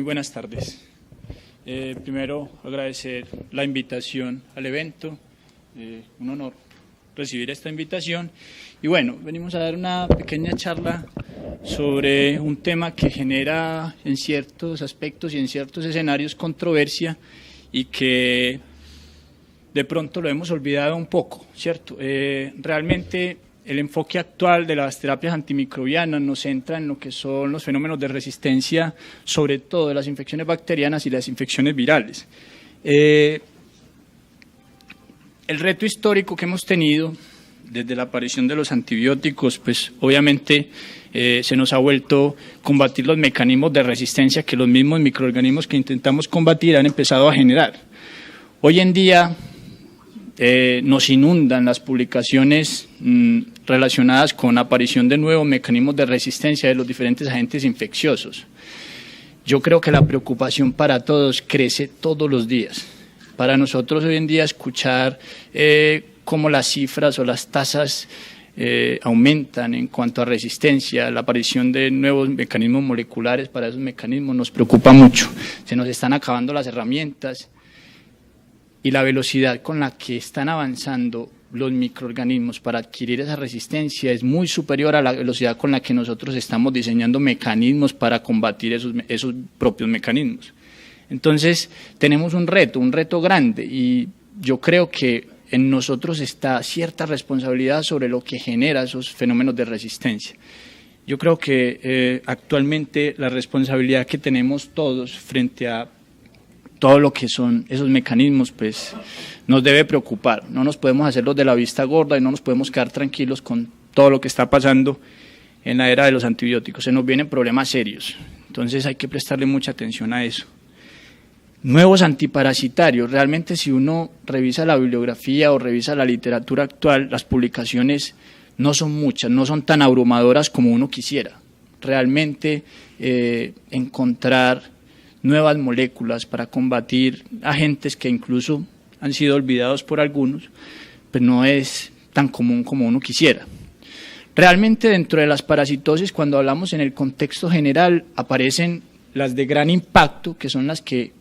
buenas tardes. Primero, agradecer la invitación al evento, un honor recibir esta invitación. Y bueno, venimos a dar una pequeña charla sobre un tema que genera en ciertos aspectos y en ciertos escenarios controversia y que de pronto lo hemos olvidado un poco, ¿cierto? Realmente el enfoque actual de las terapias antimicrobianas nos centra en lo que son los fenómenos de resistencia, sobre todo de las infecciones bacterianas y las infecciones virales. El reto histórico que hemos tenido desde la aparición de los antibióticos, pues obviamente se nos ha vuelto combatir los mecanismos de resistencia que los mismos microorganismos que intentamos combatir han empezado a generar. Hoy en día nos inundan las publicaciones relacionadas con la aparición de nuevos mecanismos de resistencia de los diferentes agentes infecciosos. Yo creo que la preocupación para todos crece todos los días. Para nosotros hoy en día escuchar cómo las cifras o las tasas aumentan en cuanto a resistencia, la aparición de nuevos mecanismos moleculares para esos mecanismos nos preocupa mucho. Se nos están acabando las herramientas y la velocidad con la que están avanzando los microorganismos para adquirir esa resistencia es muy superior a la velocidad con la que nosotros estamos diseñando mecanismos para combatir esos propios mecanismos. Entonces, tenemos un reto grande y yo creo que en nosotros está cierta responsabilidad sobre lo que genera esos fenómenos de resistencia. Yo creo que actualmente la responsabilidad que tenemos todos frente a todo lo que son esos mecanismos, pues nos debe preocupar. No nos podemos hacer los de la vista gorda y no nos podemos quedar tranquilos con todo lo que está pasando en la era de los antibióticos. Se nos vienen problemas serios, entonces hay que prestarle mucha atención a eso. Nuevos antiparasitarios, realmente si uno revisa la bibliografía o revisa la literatura actual, las publicaciones no son muchas, no son tan abrumadoras como uno quisiera. Realmente encontrar nuevas moléculas para combatir agentes que incluso han sido olvidados por algunos, pues no es tan común como uno quisiera. Realmente dentro de las parasitosis, cuando hablamos en el contexto general, aparecen las de gran impacto, que son las que,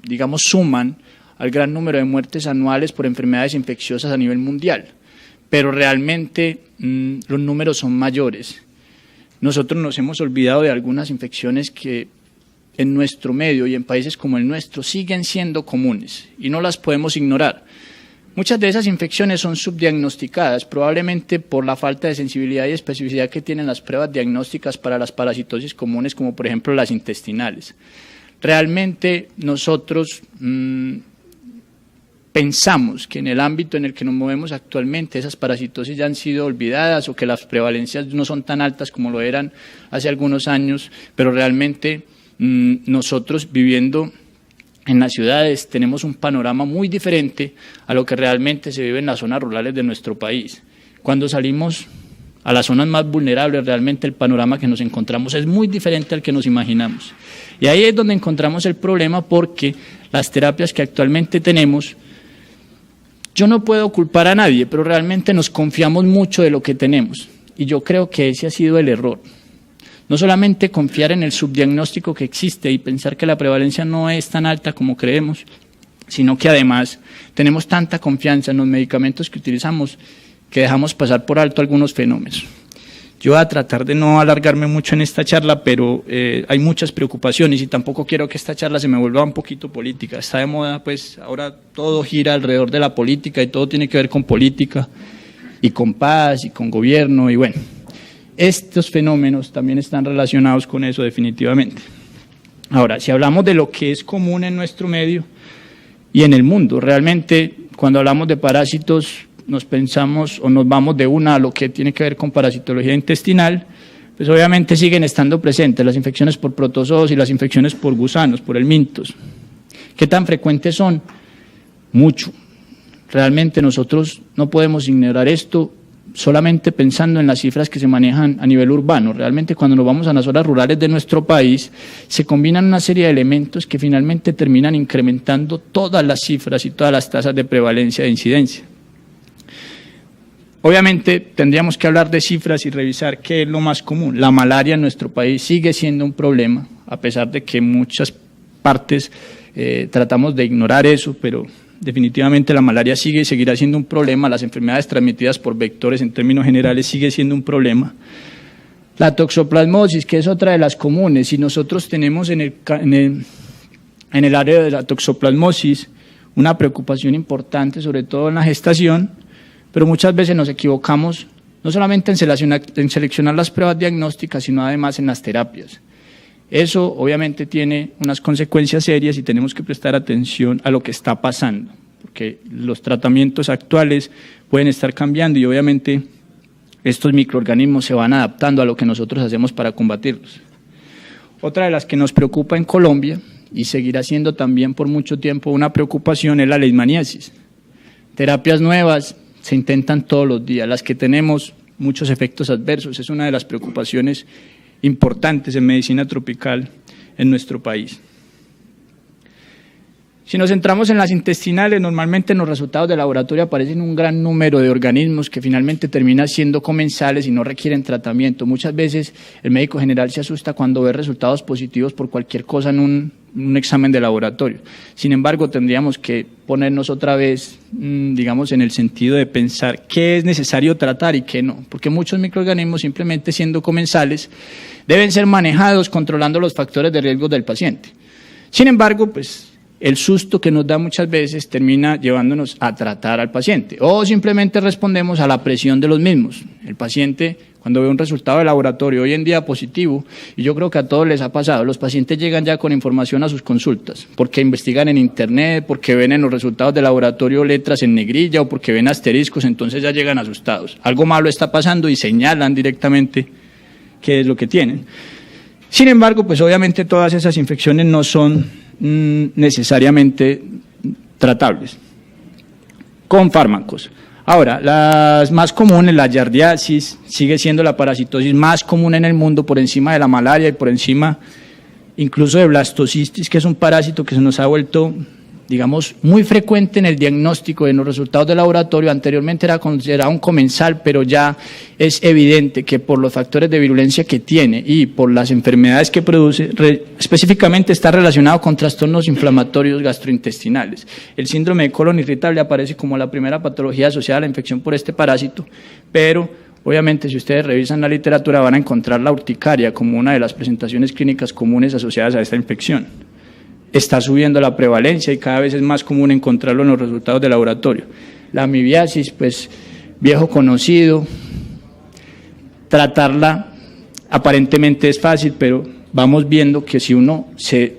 digamos, suman al gran número de muertes anuales por enfermedades infecciosas a nivel mundial, pero realmente los números son mayores. Nosotros nos hemos olvidado de algunas infecciones que en nuestro medio y en países como el nuestro siguen siendo comunes y no las podemos ignorar. Muchas de esas infecciones son subdiagnosticadas, probablemente por la falta de sensibilidad y especificidad que tienen las pruebas diagnósticas para las parasitosis comunes, como por ejemplo las intestinales. Realmente nosotros pensamos que en el ámbito en el que nos movemos actualmente esas parasitosis ya han sido olvidadas o que las prevalencias no son tan altas como lo eran hace algunos años, pero realmente nosotros viviendo en las ciudades tenemos un panorama muy diferente a lo que realmente se vive en las zonas rurales de nuestro país. Cuando salimos a las zonas más vulnerables, realmente el panorama que nos encontramos es muy diferente al que nos imaginamos. Y ahí es donde encontramos el problema, porque las terapias que actualmente tenemos, yo no puedo culpar a nadie, pero realmente nos confiamos mucho de lo que tenemos. Y yo creo que ese ha sido el error. No solamente confiar en el subdiagnóstico que existe y pensar que la prevalencia no es tan alta como creemos, sino que además tenemos tanta confianza en los medicamentos que utilizamos que dejamos pasar por alto algunos fenómenos. Yo voy a tratar de no alargarme mucho en esta charla, pero hay muchas preocupaciones y tampoco quiero que esta charla se me vuelva un poquito política. Está de moda, pues ahora todo gira alrededor de la política y todo tiene que ver con política y con paz y con gobierno y bueno. Estos fenómenos también están relacionados con eso definitivamente. Ahora, si hablamos de lo que es común en nuestro medio y en el mundo, realmente cuando hablamos de parásitos nos pensamos o nos vamos de una a lo que tiene que ver con parasitología intestinal, pues obviamente siguen estando presentes las infecciones por protozoos y las infecciones por gusanos, por helmintos. ¿Qué tan frecuentes son? Mucho. Realmente nosotros no podemos ignorar esto solamente pensando en las cifras que se manejan a nivel urbano. Realmente cuando nos vamos a las zonas rurales de nuestro país se combinan una serie de elementos que finalmente terminan incrementando todas las cifras y todas las tasas de prevalencia de incidencia. Obviamente tendríamos que hablar de cifras y revisar qué es lo más común. La malaria en nuestro país sigue siendo un problema, a pesar de que muchas partes tratamos de ignorar eso, pero definitivamente la malaria sigue y seguirá siendo un problema, las enfermedades transmitidas por vectores en términos generales sigue siendo un problema. La toxoplasmosis, que es otra de las comunes, y nosotros tenemos en el área de la toxoplasmosis una preocupación importante, sobre todo en la gestación, pero muchas veces nos equivocamos no solamente en seleccionar las pruebas diagnósticas, sino además en las terapias. Eso obviamente tiene unas consecuencias serias y tenemos que prestar atención a lo que está pasando, porque los tratamientos actuales pueden estar cambiando y obviamente estos microorganismos se van adaptando a lo que nosotros hacemos para combatirlos. Otra de las que nos preocupa en Colombia, y seguirá siendo también por mucho tiempo una preocupación, es la leishmaniasis. Terapias nuevas se intentan todos los días, las que tenemos muchos efectos adversos, es una de las preocupaciones importantes en medicina tropical en nuestro país. Si nos centramos en las intestinales, normalmente en los resultados de laboratorio aparecen un gran número de organismos que finalmente terminan siendo comensales y no requieren tratamiento. Muchas veces el médico general se asusta cuando ve resultados positivos por cualquier cosa en un examen de laboratorio. Sin embargo, tendríamos que ponernos otra vez, digamos, en el sentido de pensar qué es necesario tratar y qué no, porque muchos microorganismos, simplemente siendo comensales, deben ser manejados controlando los factores de riesgo del paciente. Sin embargo, pues el susto que nos da muchas veces termina llevándonos a tratar al paciente o simplemente respondemos a la presión de los mismos. El paciente, cuando ve un resultado de laboratorio hoy en día positivo, y yo creo que a todos les ha pasado, los pacientes llegan ya con información a sus consultas, porque investigan en internet, porque ven en los resultados de laboratorio letras en negrilla o porque ven asteriscos, entonces ya llegan asustados. Algo malo está pasando y señalan directamente qué es lo que tienen. Sin embargo, pues obviamente todas esas infecciones no son necesariamente tratables con fármacos. Ahora, las más comunes, la yardiasis, sigue siendo la parasitosis más común en el mundo por encima de la malaria y por encima incluso de blastocisis, que es un parásito que se nos ha vuelto, digamos, muy frecuente en el diagnóstico, en los resultados de laboratorio. Anteriormente era considerado un comensal, pero ya es evidente que por los factores de virulencia que tiene y por las enfermedades que produce, específicamente está relacionado con trastornos inflamatorios gastrointestinales. El síndrome de colon irritable aparece como la primera patología asociada a la infección por este parásito, pero obviamente si ustedes revisan la literatura van a encontrar la urticaria como una de las presentaciones clínicas comunes asociadas a esta infección. Está subiendo la prevalencia y cada vez es más común encontrarlo en los resultados de laboratorio. La amibiasis, pues viejo conocido, tratarla aparentemente es fácil, pero vamos viendo que si uno se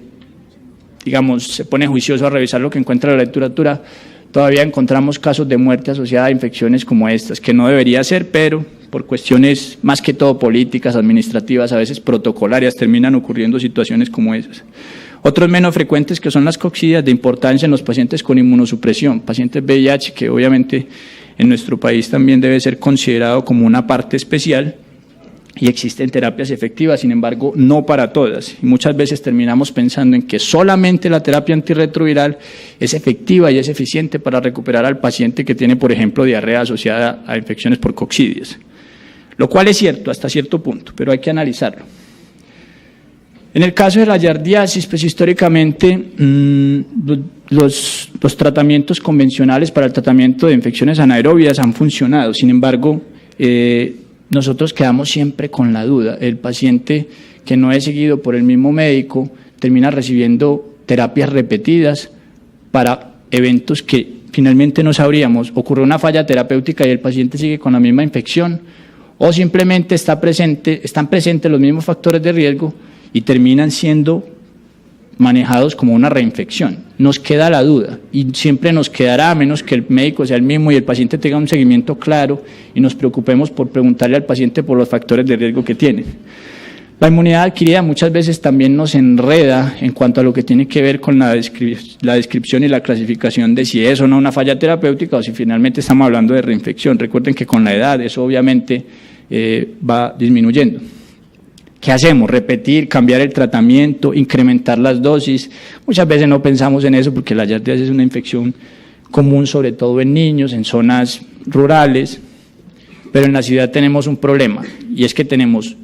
pone juicioso a revisar lo que encuentra en la literatura, todavía encontramos casos de muerte asociada a infecciones como estas, que no debería ser, pero por cuestiones más que todo políticas, administrativas, a veces protocolarias, terminan ocurriendo situaciones como esas. Otros menos frecuentes que son las coccidias, de importancia en los pacientes con inmunosupresión, pacientes VIH, que obviamente en nuestro país también debe ser considerado como una parte especial y existen terapias efectivas, sin embargo no para todas. Y muchas veces terminamos pensando en que solamente la terapia antirretroviral es efectiva y es eficiente para recuperar al paciente que tiene, por ejemplo, diarrea asociada a infecciones por coccidias. Lo cual es cierto hasta cierto punto, pero hay que analizarlo. En el caso de la yardiasis, pues históricamente los tratamientos convencionales para el tratamiento de infecciones anaerobias han funcionado. Sin embargo, nosotros quedamos siempre con la duda. El paciente que no es seguido por el mismo médico termina recibiendo terapias repetidas para eventos que finalmente no sabríamos. Ocurre una falla terapéutica y el paciente sigue con la misma infección, o simplemente están presentes los mismos factores de riesgo y terminan siendo manejados como una reinfección. Nos queda la duda y siempre nos quedará, a menos que el médico sea el mismo y el paciente tenga un seguimiento claro y nos preocupemos por preguntarle al paciente por los factores de riesgo que tiene. La inmunidad adquirida muchas veces también nos enreda en cuanto a lo que tiene que ver con la descripción y la clasificación de si es o no una falla terapéutica o si finalmente estamos hablando de reinfección. Recuerden que con la edad eso obviamente va disminuyendo. ¿Qué hacemos? Repetir, cambiar el tratamiento, incrementar las dosis. Muchas veces no pensamos en eso porque la yardiasis es una infección común, sobre todo en niños, en zonas rurales, pero en la ciudad tenemos un problema y es que tenemos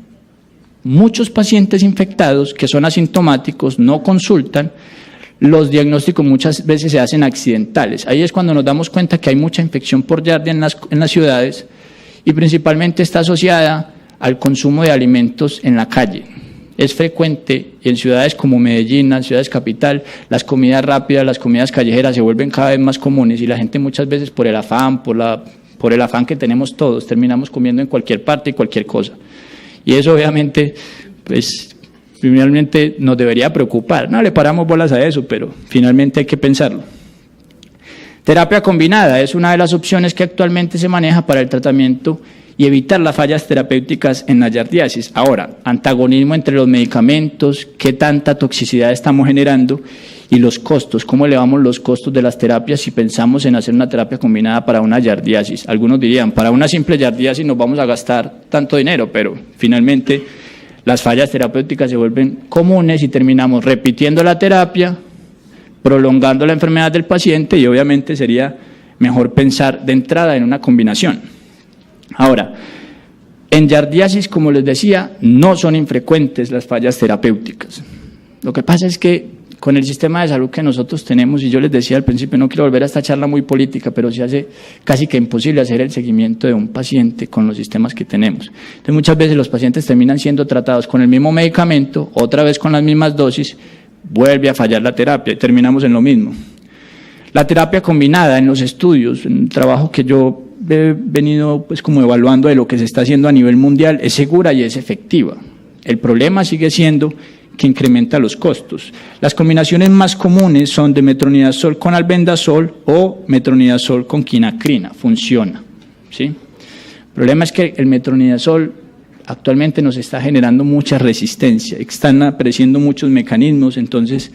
muchos pacientes infectados que son asintomáticos, no consultan, los diagnósticos muchas veces se hacen accidentales. Ahí es cuando nos damos cuenta que hay mucha infección por Giardia en las ciudades y principalmente está asociada al consumo de alimentos en la calle. Es frecuente en ciudades como Medellín, en ciudades capital, las comidas rápidas, las comidas callejeras se vuelven cada vez más comunes y la gente muchas veces por el afán, por el afán que tenemos todos, terminamos comiendo en cualquier parte y cualquier cosa. Y eso obviamente, pues, finalmente nos debería preocupar. No le paramos bolas a eso, pero finalmente hay que pensarlo. Terapia combinada es una de las opciones que actualmente se maneja para el tratamiento y evitar las fallas terapéuticas en la giardiasis. Ahora, antagonismo entre los medicamentos, qué tanta toxicidad estamos generando y los costos, cómo elevamos los costos de las terapias si pensamos en hacer una terapia combinada para una giardiasis. Algunos dirían, para una simple giardiasis nos vamos a gastar tanto dinero, pero finalmente las fallas terapéuticas se vuelven comunes y terminamos repitiendo la terapia, prolongando la enfermedad del paciente y obviamente sería mejor pensar de entrada en una combinación. Ahora, en giardiasis, como les decía, no son infrecuentes las fallas terapéuticas. Lo que pasa es que con el sistema de salud que nosotros tenemos, y yo les decía al principio, no quiero volver a esta charla muy política, pero se hace casi que imposible hacer el seguimiento de un paciente con los sistemas que tenemos. Entonces muchas veces los pacientes terminan siendo tratados con el mismo medicamento, otra vez con las mismas dosis, vuelve a fallar la terapia y terminamos en lo mismo. La terapia combinada en los estudios, en el trabajo que yo he venido pues como evaluando de lo que se está haciendo a nivel mundial, es segura y es efectiva. El problema sigue siendo que incrementa los costos. Las combinaciones más comunes son de metronidazol con albendazol o metronidazol con quinacrina, funciona, ¿sí? El problema es que el metronidazol actualmente nos está generando mucha resistencia, están apareciendo muchos mecanismos, entonces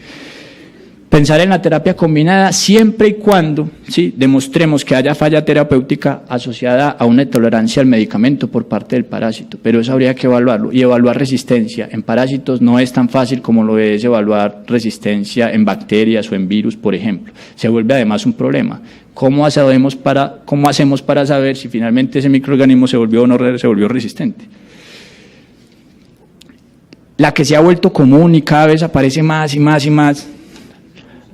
pensar en la terapia combinada siempre y cuando, ¿sí?, demostremos que haya falla terapéutica asociada a una intolerancia al medicamento por parte del parásito, pero eso habría que evaluarlo y evaluar resistencia en parásitos no es tan fácil como lo es evaluar resistencia en bacterias o en virus, por ejemplo. Se vuelve además un problema. ¿Cómo hacemos para saber si finalmente ese microorganismo se volvió o no se volvió resistente? La que se ha vuelto común y cada vez aparece más y más y más,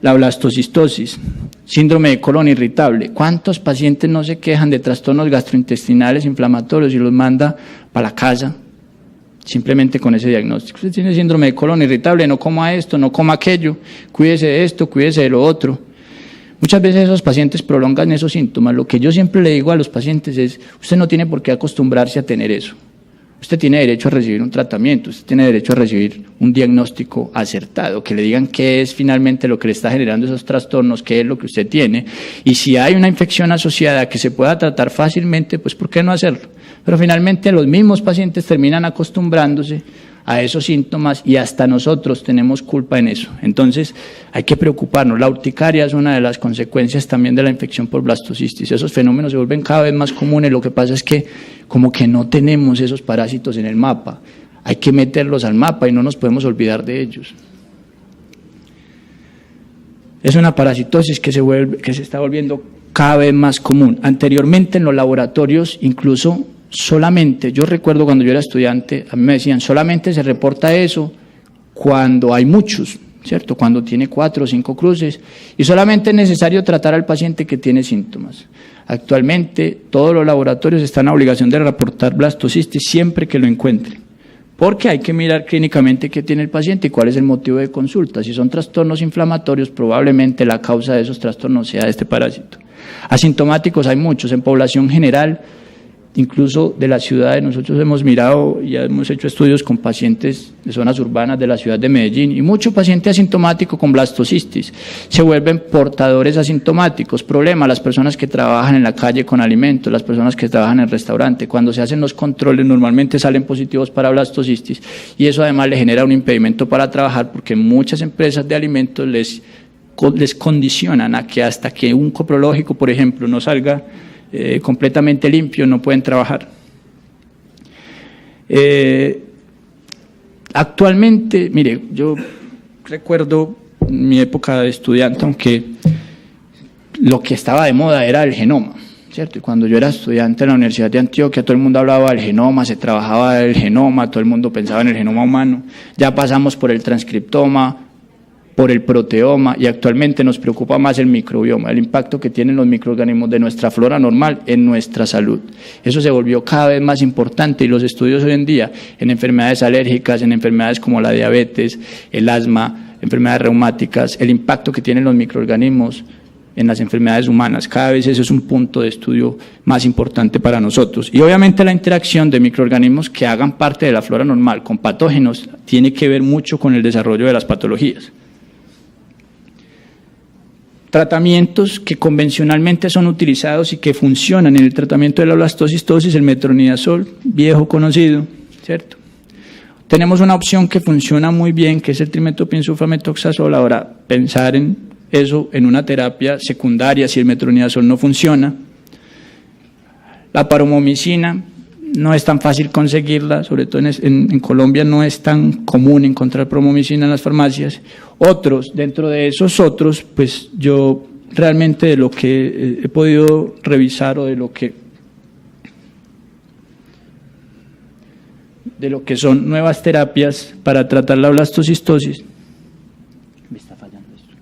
la blastocistosis, síndrome de colon irritable. ¿Cuántos pacientes no se quejan de trastornos gastrointestinales inflamatorios y los manda para la casa simplemente con ese diagnóstico? Usted tiene síndrome de colon irritable, no coma esto, no coma aquello, cuídese de esto, cuídese de lo otro. Muchas veces esos pacientes prolongan esos síntomas. Lo que yo siempre le digo a los pacientes es, usted no tiene por qué acostumbrarse a tener eso. Usted tiene derecho a recibir un tratamiento, usted tiene derecho a recibir un diagnóstico acertado, que le digan qué es finalmente lo que le está generando esos trastornos, qué es lo que usted tiene, y si hay una infección asociada que se pueda tratar fácilmente, pues ¿por qué no hacerlo? Pero finalmente los mismos pacientes terminan acostumbrándose a esos síntomas y hasta nosotros tenemos culpa en eso. Entonces hay que preocuparnos. La urticaria es una de las consecuencias también de la infección por blastocistis. Esos fenómenos se vuelven cada vez más comunes, lo que pasa es que como que no tenemos esos parásitos en el mapa. Hay que meterlos al mapa y no nos podemos olvidar de ellos. Es una parasitosis que se está volviendo cada vez más común. Anteriormente en los laboratorios incluso solamente, yo recuerdo cuando yo era estudiante, a mí me decían, solamente se reporta eso cuando hay muchos, ¿cierto? Cuando tiene 4 o 5 cruces, y solamente es necesario tratar al paciente que tiene síntomas. Actualmente todos los laboratorios están a obligación de reportar blastocistitis siempre que lo encuentren, porque hay que mirar clínicamente qué tiene el paciente y cuál es el motivo de consulta. Si son trastornos inflamatorios, probablemente la causa de esos trastornos sea este parásito. Asintomáticos hay muchos, en población general, incluso de las ciudades. Nosotros hemos mirado y hemos hecho estudios con pacientes de zonas urbanas de la ciudad de Medellín y mucho paciente asintomático con blastocistitis se vuelven portadores asintomáticos. Problema, las personas que trabajan en la calle con alimentos, las personas que trabajan en el restaurante, cuando se hacen los controles normalmente salen positivos para blastocistitis y eso además le genera un impedimento para trabajar porque muchas empresas de alimentos les condicionan a que hasta que un coprológico, por ejemplo, no salga completamente limpio, no pueden trabajar. Actualmente, mire, yo recuerdo mi época de estudiante, aunque lo que estaba de moda era el genoma, ¿cierto? Y cuando yo era estudiante en la Universidad de Antioquia, todo el mundo hablaba del genoma, se trabajaba del genoma, todo el mundo pensaba en el genoma humano. Ya pasamos por el transcriptoma, por el proteoma, y actualmente nos preocupa más el microbioma, el impacto que tienen los microorganismos de nuestra flora normal en nuestra salud. Eso se volvió cada vez más importante, y los estudios hoy en día en enfermedades alérgicas, en enfermedades como la diabetes, el asma, enfermedades reumáticas, el impacto que tienen los microorganismos en las enfermedades humanas, cada vez eso es un punto de estudio más importante para nosotros. Y obviamente la interacción de microorganismos que hagan parte de la flora normal con patógenos tiene que ver mucho con el desarrollo de las patologías. Tratamientos que convencionalmente son utilizados y que funcionan en el tratamiento de la blastocistosis, el metronidazol, viejo conocido, ¿cierto? Tenemos una opción que funciona muy bien, que es el trimetoprim-sulfametoxazol. Ahora, pensar en eso en una terapia secundaria si el metronidazol no funciona. La paromomicina, no es tan fácil conseguirla, sobre todo en Colombia no es tan común encontrar promomicina en las farmacias. Otros, dentro de esos otros, pues yo realmente de lo que he podido revisar o de lo que son nuevas terapias para tratar la blastocistosis, me está fallando esto,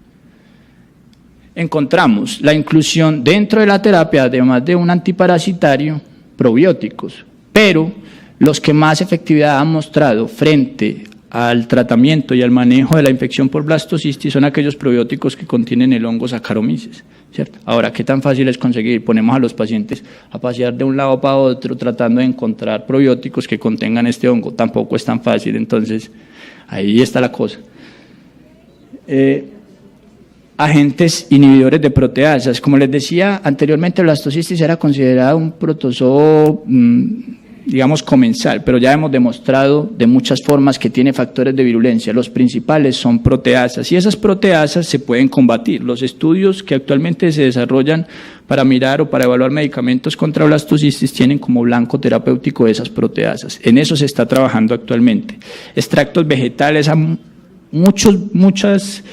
encontramos la inclusión dentro de la terapia, además de un antiparasitario, probióticos, pero los que más efectividad han mostrado frente al tratamiento y al manejo de la infección por blastocistitis son aquellos probióticos que contienen el hongo Saccharomyces, ¿cierto? Ahora, ¿qué tan fácil es conseguir? Ponemos a los pacientes a pasear de un lado para otro tratando de encontrar probióticos que contengan este hongo, tampoco es tan fácil, entonces ahí está la cosa. Agentes inhibidores de proteasas. Como les decía anteriormente, la blastocistitis era considerada un protozoo, digamos, comensal, pero ya hemos demostrado de muchas formas que tiene factores de virulencia. Los principales son proteasas, y esas proteasas se pueden combatir. Los estudios que actualmente se desarrollan para mirar o para evaluar medicamentos contra blastocistitis tienen como blanco terapéutico esas proteasas. En eso se está trabajando actualmente. Extractos vegetales, muchas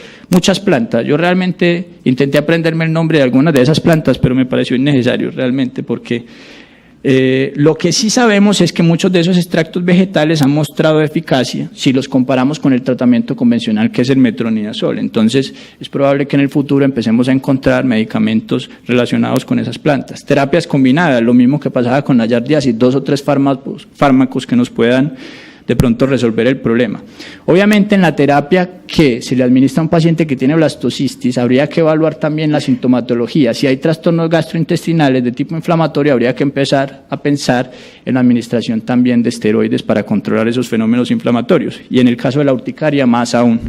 plantas. Yo realmente intenté aprenderme el nombre de algunas de esas plantas, pero me pareció innecesario realmente, porque lo que sí sabemos es que muchos de esos extractos vegetales han mostrado eficacia si los comparamos con el tratamiento convencional, que es el metronidazol. Entonces es probable que en el futuro empecemos a encontrar medicamentos relacionados con esas plantas. Terapias combinadas, lo mismo que pasaba con la yardiasis, 2 o 3 fármacos que nos puedan de pronto resolver el problema. Obviamente en la terapia que se le administra a un paciente que tiene blastocistitis habría que evaluar también la sintomatología. Si hay trastornos gastrointestinales de tipo inflamatorio, habría que empezar a pensar en la administración también de esteroides para controlar esos fenómenos inflamatorios, y en el caso de la urticaria más aún.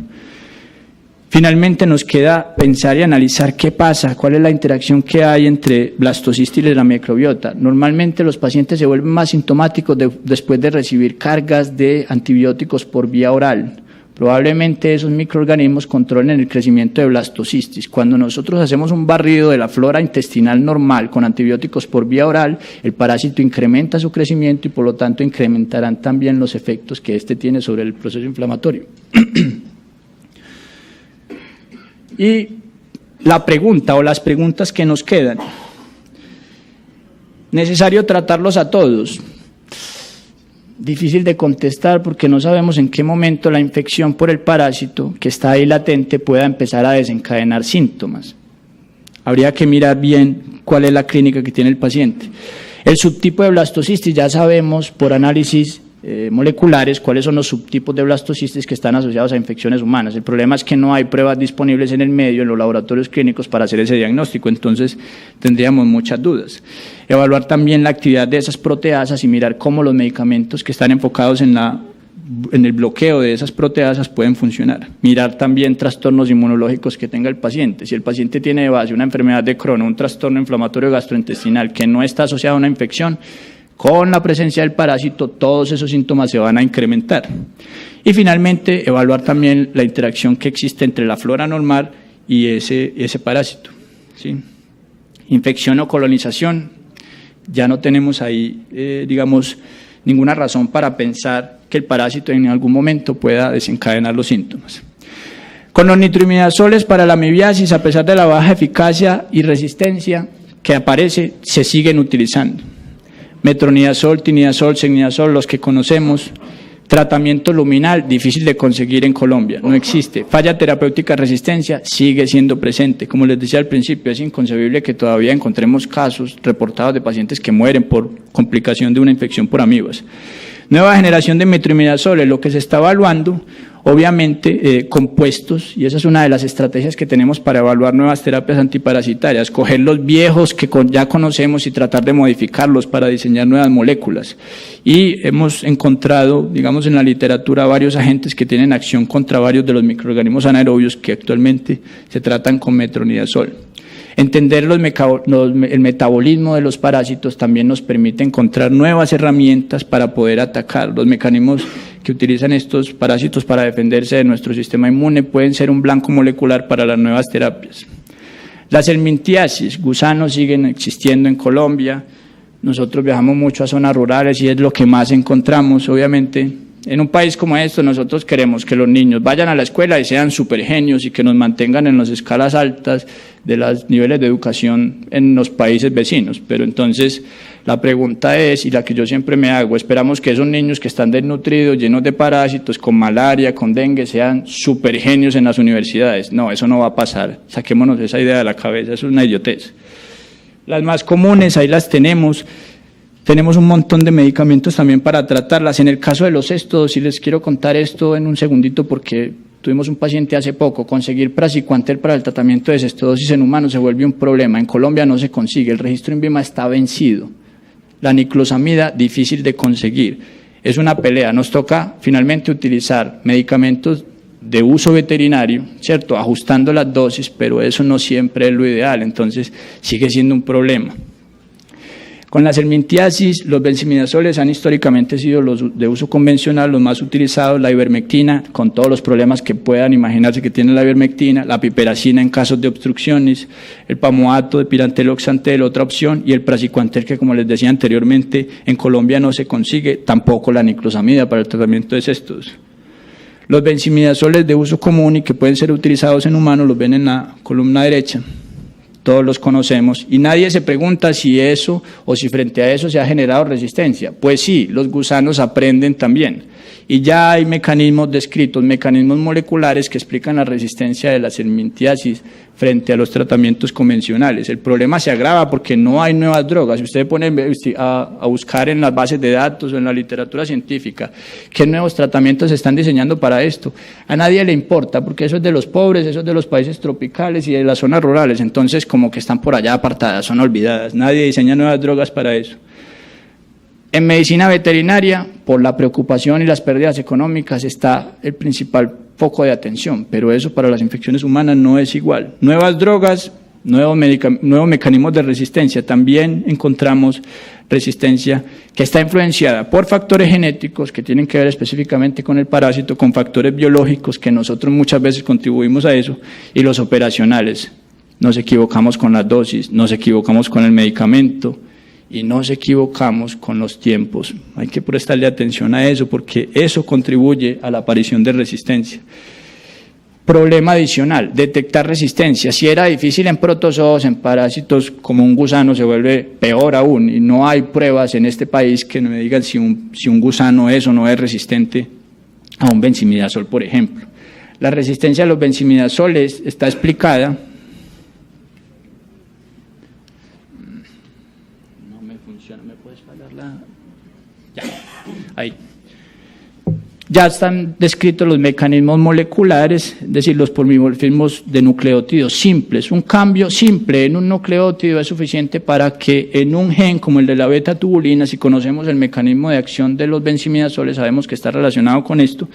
Finalmente nos queda pensar y analizar qué pasa, cuál es la interacción que hay entre blastocistitis y la microbiota. Normalmente los pacientes se vuelven más sintomáticos después de recibir cargas de antibióticos por vía oral. Probablemente esos microorganismos controlen el crecimiento de blastocistitis. Cuando nosotros hacemos un barrido de la flora intestinal normal con antibióticos por vía oral, el parásito incrementa su crecimiento y por lo tanto incrementarán también los efectos que este tiene sobre el proceso inflamatorio. Y la pregunta o las preguntas que nos quedan: ¿necesario tratarlos a todos? Difícil de contestar porque no sabemos en qué momento la infección por el parásito que está ahí latente pueda empezar a desencadenar síntomas. Habría que mirar bien cuál es la clínica que tiene el paciente. El subtipo de blastocistitis ya sabemos por análisis moleculares cuáles son los subtipos de blastocistitis que están asociados a infecciones humanas. El problema es que no hay pruebas disponibles en el medio, en los laboratorios clínicos, para hacer ese diagnóstico, entonces tendríamos muchas dudas. Evaluar también la actividad de esas proteasas y mirar cómo los medicamentos que están enfocados en el bloqueo de esas proteasas pueden funcionar. Mirar también trastornos inmunológicos que tenga el paciente. Si el paciente tiene de base una enfermedad de Crohn, un trastorno inflamatorio gastrointestinal que no está asociado a una infección, con la presencia del parásito, todos esos síntomas se van a incrementar. Y finalmente, evaluar también la interacción que existe entre la flora normal y ese parásito, ¿sí? Infección o colonización, ya no tenemos ahí, digamos, ninguna razón para pensar que el parásito en algún momento pueda desencadenar los síntomas. Con los nitroimidazoles para la amibiasis, a pesar de la baja eficacia y resistencia que aparece se siguen utilizando. Metronidazol, tinidazol, secnidazol, los que conocemos. Tratamiento luminal, difícil de conseguir en Colombia, no existe. Falla terapéutica, resistencia, sigue siendo presente. Como les decía al principio, es inconcebible que todavía encontremos casos reportados de pacientes que mueren por complicación de una infección por amibas. Nueva generación de metromidazol, lo que se está evaluando, obviamente, compuestos, y esa es una de las estrategias que tenemos para evaluar nuevas terapias antiparasitarias, coger los viejos que ya conocemos y tratar de modificarlos para diseñar nuevas moléculas. Y hemos encontrado, digamos, en la literatura varios agentes que tienen acción contra varios de los microorganismos anaerobios que actualmente se tratan con metronidazol. Entender el metabolismo de los parásitos también nos permite encontrar nuevas herramientas para poder atacar. Los mecanismos que utilizan estos parásitos para defenderse de nuestro sistema inmune pueden ser un blanco molecular para las nuevas terapias. La helmintiasis, gusanos siguen existiendo en Colombia. Nosotros viajamos mucho a zonas rurales y es lo que más encontramos, obviamente. En un país como esto, nosotros queremos que los niños vayan a la escuela y sean súper genios y que nos mantengan en las escalas altas de los niveles de educación en los países vecinos. Pero entonces, la pregunta es, y la que yo siempre me hago, esperamos que esos niños que están desnutridos, llenos de parásitos, con malaria, con dengue, sean súper genios en las universidades. No, eso no va a pasar. Saquémonos esa idea de la cabeza, eso es una idiotez. Las más comunes, ahí las tenemos. Tenemos un montón de medicamentos también para tratarlas. En el caso de los estos, y les quiero contar esto en un segundito porque tuvimos un paciente hace poco, conseguir praziquantel para el tratamiento de cestodosis en humanos se vuelve un problema. En Colombia no se consigue, el registro INVIMA está vencido. La niclosamida, difícil de conseguir. Es una pelea, nos toca finalmente utilizar medicamentos de uso veterinario, ¿cierto? Ajustando las dosis, pero eso no siempre es lo ideal, entonces sigue siendo un problema. Con la helmintiasis, los benzimidazoles han históricamente sido los de uso convencional, los más utilizados, la ivermectina, con todos los problemas que puedan imaginarse que tiene la ivermectina, la piperacina en casos de obstrucciones, el pamoato de pirantel-oxantel, otra opción, y el praziquantel, que como les decía anteriormente, en Colombia no se consigue, tampoco la niclosamida para el tratamiento de cestos. Los benzimidazoles de uso común y que pueden ser utilizados en humanos, los ven en la columna derecha. Todos los conocemos, y nadie se pregunta si eso o si frente a eso se ha generado resistencia. Pues sí, los gusanos aprenden también, y ya hay mecanismos descritos, mecanismos moleculares que explican la resistencia de la helmintiasis frente a los tratamientos convencionales. El problema se agrava porque no hay nuevas drogas. Si ustedes ponen a buscar en las bases de datos o en la literatura científica qué nuevos tratamientos se están diseñando para esto, a nadie le importa porque eso es de los pobres, eso es de los países tropicales y de las zonas rurales, entonces como que están por allá apartadas, son olvidadas, nadie diseña nuevas drogas para eso. En medicina veterinaria, por la preocupación y las pérdidas económicas, está el principal foco de atención, pero eso para las infecciones humanas no es igual. Nuevas drogas, nuevos mecanismos de resistencia, también encontramos resistencia que está influenciada por factores genéticos que tienen que ver específicamente con el parásito, con factores biológicos que nosotros muchas veces contribuimos a eso, y los operacionales. Nos equivocamos con las dosis, nos equivocamos con el medicamento, y nos equivocamos con los tiempos. Hay que prestarle atención a eso porque eso contribuye a la aparición de resistencia. Problema adicional, detectar resistencia. Si era difícil en protozoos, en parásitos como un gusano se vuelve peor aún, y no hay pruebas en este país que me digan si un gusano es o no es resistente a un benzimidazol, por ejemplo. La resistencia a los benzimidazoles está explicada. ¿Me puedes pagar la? Ya, ahí. Ya están descritos los mecanismos moleculares, es decir, los polimorfismos de nucleótidos simples. Un cambio simple en un nucleótido es suficiente para que en un gen como el de la beta-tubulina, si conocemos el mecanismo de acción de los benzimidazoles, sabemos que está relacionado con esto,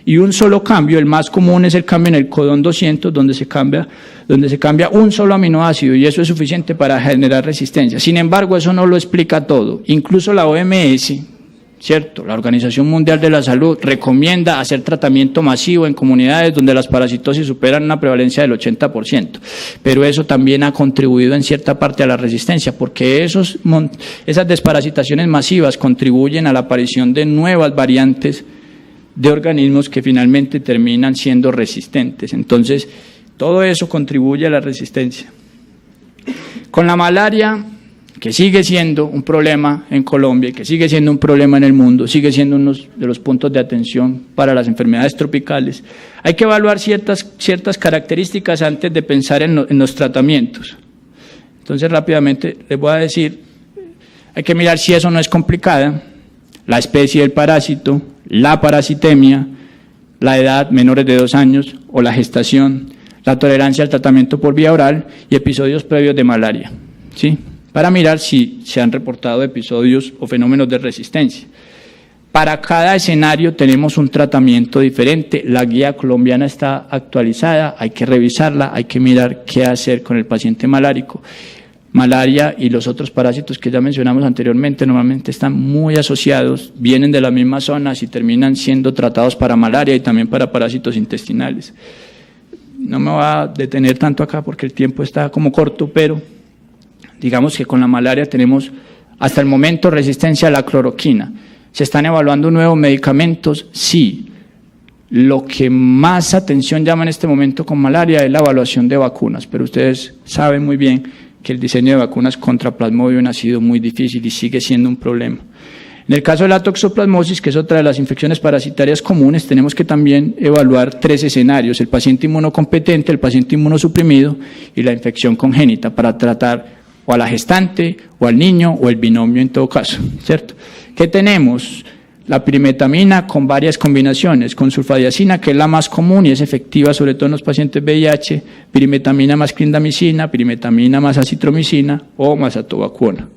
y un solo cambio, el más común es el cambio en el codón 200, donde se cambia un solo aminoácido, y eso es suficiente para generar resistencia. Sin embargo, eso no lo explica todo. Incluso la OMS, ¿cierto? La Organización Mundial de la Salud recomienda hacer tratamiento masivo en comunidades donde las parasitosis superan una prevalencia del 80%, pero eso también ha contribuido en cierta parte a la resistencia, porque esas desparasitaciones masivas contribuyen a la aparición de nuevas variantes de organismos que finalmente terminan siendo resistentes. Entonces, todo eso contribuye a la resistencia. Con la malaria, que sigue siendo un problema en Colombia y que sigue siendo un problema en el mundo, sigue siendo uno de los puntos de atención para las enfermedades tropicales, hay que evaluar ciertas características antes de pensar en los tratamientos. Entonces, rápidamente les voy a decir, hay que mirar si eso no es complicada, la especie del parásito, la parasitemia, la edad, menores de 2 años, o la gestación, la tolerancia al tratamiento por vía oral y episodios previos de malaria, ¿sí? Para mirar si se han reportado episodios o fenómenos de resistencia. Para cada escenario tenemos un tratamiento diferente, la guía colombiana está actualizada, hay que revisarla, hay que mirar qué hacer con el paciente malárico. Malaria y los otros parásitos que ya mencionamos anteriormente normalmente están muy asociados, vienen de las mismas zonas y terminan siendo tratados para malaria y también para parásitos intestinales. No me voy a detener tanto acá porque el tiempo está como corto, pero digamos que con la malaria tenemos hasta el momento resistencia a la cloroquina. ¿Se están evaluando nuevos medicamentos? Sí. Lo que más atención llama en este momento con malaria es la evaluación de vacunas, pero ustedes saben muy bien que el diseño de vacunas contra Plasmodium ha sido muy difícil y sigue siendo un problema. En el caso de la toxoplasmosis, que es otra de las infecciones parasitarias comunes, tenemos que también evaluar 3 escenarios: el paciente inmunocompetente, el paciente inmunosuprimido y la infección congénita, para tratar o a la gestante, o al niño, o el binomio en todo caso, ¿cierto? ¿Qué tenemos? La pirimetamina con varias combinaciones, con sulfadiazina, que es la más común y es efectiva sobre todo en los pacientes VIH, pirimetamina más clindamicina, pirimetamina más acitromicina o más atovaquona.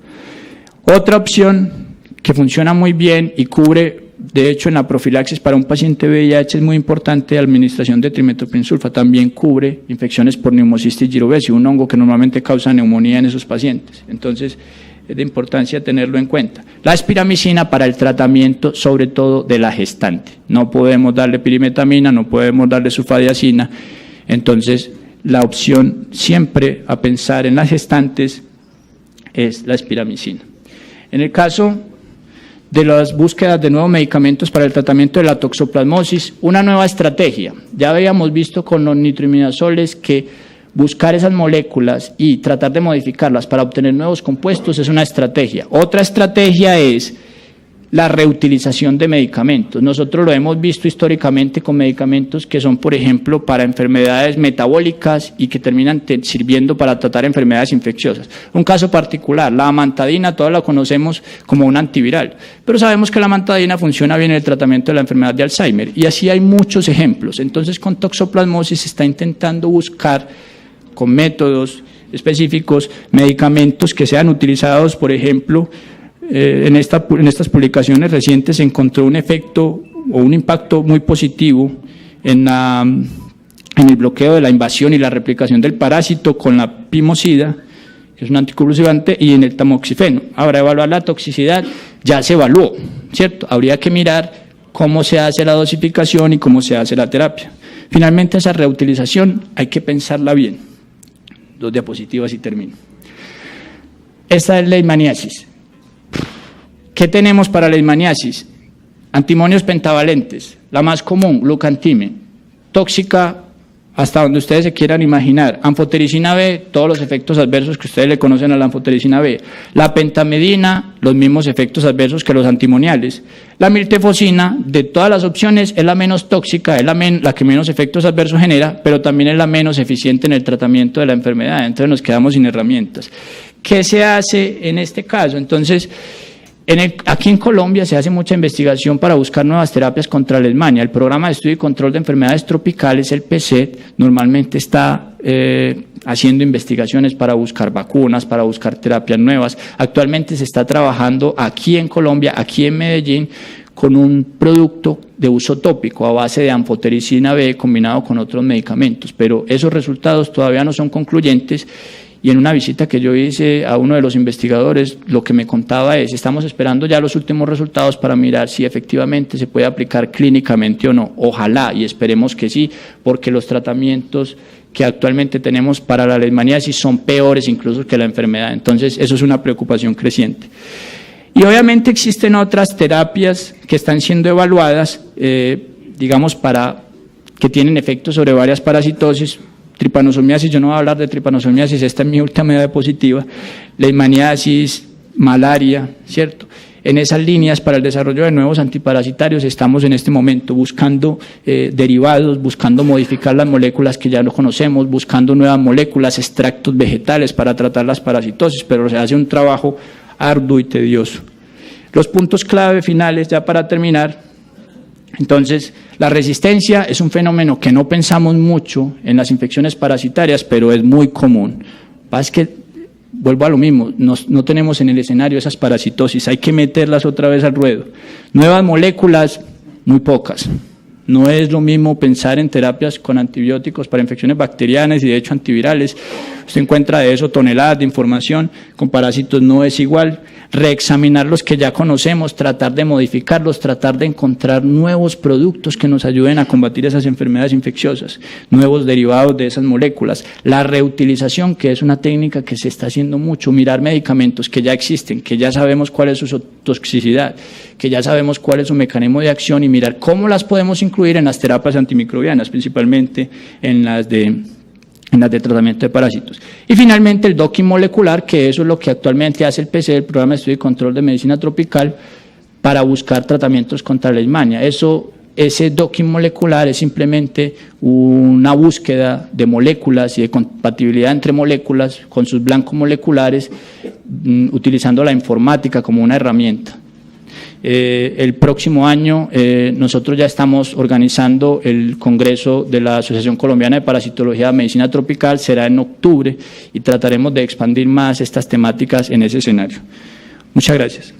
Otra opción que funciona muy bien y cubre, de hecho en la profilaxis para un paciente VIH es muy importante, la administración de trimethoprim-sulfa, también cubre infecciones por Pneumocystis jirovecii, un hongo que normalmente causa neumonía en esos pacientes. Entonces, es de importancia tenerlo en cuenta. La espiramicina para el tratamiento, sobre todo de la gestante. No podemos darle pirimetamina, no podemos darle sulfadiazina. Entonces, la opción siempre a pensar en las gestantes es la espiramicina. En el caso de las búsquedas de nuevos medicamentos para el tratamiento de la toxoplasmosis, una nueva estrategia. Ya habíamos visto con los nitroimidazoles que buscar esas moléculas y tratar de modificarlas para obtener nuevos compuestos es una estrategia. Otra estrategia es la reutilización de medicamentos. Nosotros lo hemos visto históricamente con medicamentos que son, por ejemplo, para enfermedades metabólicas y que terminan sirviendo para tratar enfermedades infecciosas. Un caso particular, la amantadina, todos la conocemos como un antiviral, pero sabemos que la amantadina funciona bien en el tratamiento de la enfermedad de Alzheimer, y así hay muchos ejemplos. Entonces, con toxoplasmosis se está intentando buscar, con métodos específicos, medicamentos que sean utilizados, por ejemplo, en estas publicaciones recientes se encontró un efecto o un impacto muy positivo en el bloqueo de la invasión y la replicación del parásito con la pimosida, que es un anticonvulsivante, y en el tamoxifeno. Ahora, evaluar la toxicidad ya se evaluó, ¿cierto? Habría que mirar cómo se hace la dosificación y cómo se hace la terapia. Finalmente, esa reutilización hay que pensarla bien. 2 diapositivas y termino. Esta es la leishmaniasis. ¿Qué tenemos para la leishmaniasis? Antimonios pentavalentes, la más común, glucantime, tóxica hasta donde ustedes se quieran imaginar. Anfotericina B, todos los efectos adversos que ustedes le conocen a la anfotericina B. La pentamidina, los mismos efectos adversos que los antimoniales. La miltefosina, de todas las opciones, es la menos tóxica, es la que menos efectos adversos genera, pero también es la menos eficiente en el tratamiento de la enfermedad. Entonces nos quedamos sin herramientas. ¿Qué se hace en este caso? Entonces, aquí en Colombia se hace mucha investigación para buscar nuevas terapias contra la leishmania. El Programa de Estudio y Control de Enfermedades Tropicales, el PECET, normalmente está haciendo investigaciones para buscar vacunas, para buscar terapias nuevas. Actualmente se está trabajando aquí en Colombia, aquí en Medellín, con un producto de uso tópico a base de anfotericina B combinado con otros medicamentos, pero esos resultados todavía no son concluyentes. Y en una visita que yo hice a uno de los investigadores, lo que me contaba es, estamos esperando ya los últimos resultados para mirar si efectivamente se puede aplicar clínicamente o no. Ojalá, y esperemos que sí, porque los tratamientos que actualmente tenemos para la leishmaniasis son peores incluso que la enfermedad. Entonces, eso es una preocupación creciente. Y obviamente existen otras terapias que están siendo evaluadas, digamos, que tienen efectos sobre varias parasitosis. tripanosomiasis, yo no voy a hablar de tripanosomiasis, esta es mi última diapositiva, leishmaniasis, malaria, ¿cierto? En esas líneas para el desarrollo de nuevos antiparasitarios estamos en este momento buscando derivados, buscando modificar las moléculas que ya no conocemos, buscando nuevas moléculas, extractos vegetales para tratar las parasitosis, pero se hace un trabajo arduo y tedioso. Los puntos clave finales, ya para terminar. Entonces, la resistencia es un fenómeno que no pensamos mucho en las infecciones parasitarias, pero es muy común. Es que vuelvo a lo mismo, no tenemos en el escenario esas parasitosis, hay que meterlas otra vez al ruedo. Nuevas moléculas, muy pocas. No es lo mismo pensar en terapias con antibióticos para infecciones bacterianas y de hecho antivirales. Usted encuentra de eso toneladas de información, con parásitos no es igual. Reexaminar los que ya conocemos, tratar de modificarlos, tratar de encontrar nuevos productos que nos ayuden a combatir esas enfermedades infecciosas, nuevos derivados de esas moléculas. La reutilización, que es una técnica que se está haciendo mucho, mirar medicamentos que ya existen, que ya sabemos cuál es su toxicidad, que ya sabemos cuál es su mecanismo de acción y mirar cómo las podemos incluir en las terapias antimicrobianas, principalmente en las de tratamiento de parásitos. Y finalmente el docking molecular, que eso es lo que actualmente hace el PC, el Programa de Estudio y Control de Medicina Tropical, para buscar tratamientos contra la leishmania. Ese docking molecular es simplemente una búsqueda de moléculas y de compatibilidad entre moléculas con sus blancos moleculares, utilizando la informática como una herramienta. El próximo año nosotros ya estamos organizando el Congreso de la Asociación Colombiana de Parasitología de Medicina Tropical, será en octubre y trataremos de expandir más estas temáticas en ese escenario. Muchas gracias.